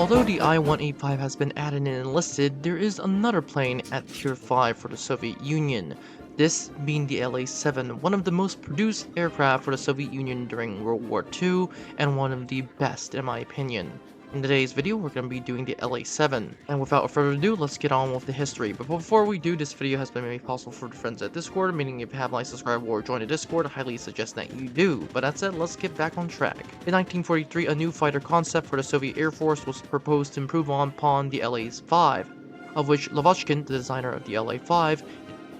Although the I-185 has been added and enlisted, there is another plane at Tier 5 for the Soviet Union, this being the La-7, one of the most produced aircraft for the Soviet Union during World War II, and one of the best in my opinion. In today's video, we're going to be doing the La-7, and without further ado, let's get on with the history. But before we do, this video has been made possible for the friends at Discord, meaning if you haven't subscribed or joined the Discord, I highly suggest that you do. But that said, let's get back on track. In 1943, a new fighter concept for the Soviet Air Force was proposed to improve upon the La-5, of which Lavochkin, the designer of the La-5,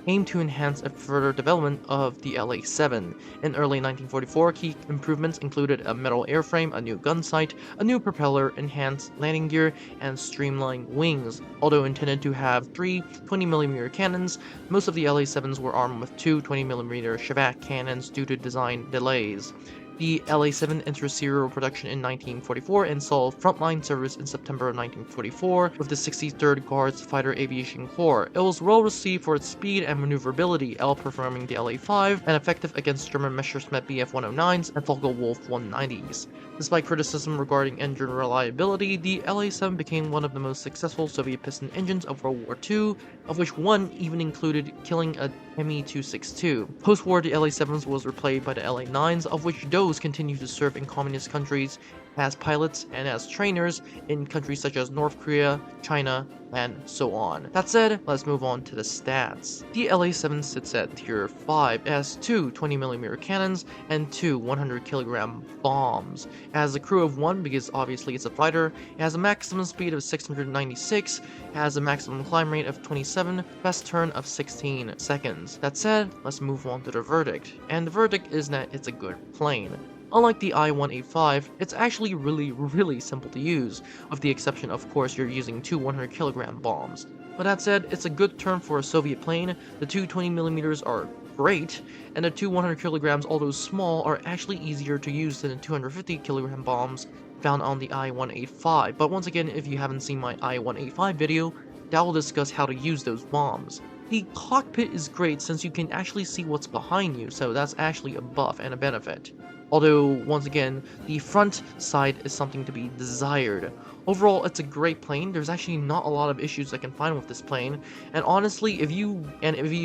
aimed to enhance a further development of the La-7. In early 1944, key improvements included a metal airframe, a new gun sight, a new propeller, enhanced landing gear, and streamlined wings. Although intended to have three 20mm cannons, most of the La-7s were armed with two 20mm Shevak cannons due to design delays. The La-7 entered serial production in 1944 and saw frontline service in September of 1944 with the 63rd Guards Fighter Aviation Corps. It was well received for its speed and maneuverability, outperforming the La-5 and effective against German Messerschmitt Bf-109s and Focke-Wulf 190s. Despite criticism regarding engine reliability, the La-7 became one of the most successful Soviet piston engines of World War II, of which one even included killing a Me-262. Post-war, the La-7s was replaced by the La-9s, of which those continued to serve in communist countries as pilots and as trainers in countries such as North Korea, China, and so on. That said, let's move on to the stats. The La-7 sits at Tier 5. It has two 20mm cannons and two 100kg bombs. It has a crew of 1 because obviously it's a fighter. It has a maximum speed of 696. It has a maximum climb rate of 27, best turn of 16 seconds. That said, let's move on to the verdict. And the verdict is that it's a good plane. Unlike the I-185, it's actually really simple to use, with the exception of course you're using two 100kg bombs. But that said, it's a good turn for a Soviet plane. The two 20mm are great, and the two 100kg, although small, are actually easier to use than the 250kg bombs found on the I-185. But once again, if you haven't seen my I-185 video, that will discuss how to use those bombs. The cockpit is great since you can actually see what's behind you, so that's actually a buff and a benefit. Although, once again, the front side is something to be desired. Overall, it's a great plane. There's actually not a lot of issues I can find with this plane. And honestly, if you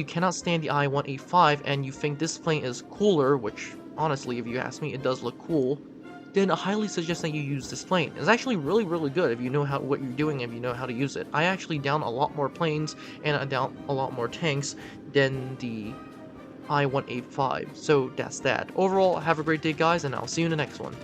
cannot stand the I-185 and you think this plane is cooler, which honestly, if you ask me, it does look cool, then I highly suggest that you use this plane. It's actually really good if you know what you're doing and if you know how to use it. I actually down a lot more planes and I down a lot more tanks than the I-185, so that's that. Overall, have a great day guys, and I'll see you in the next one.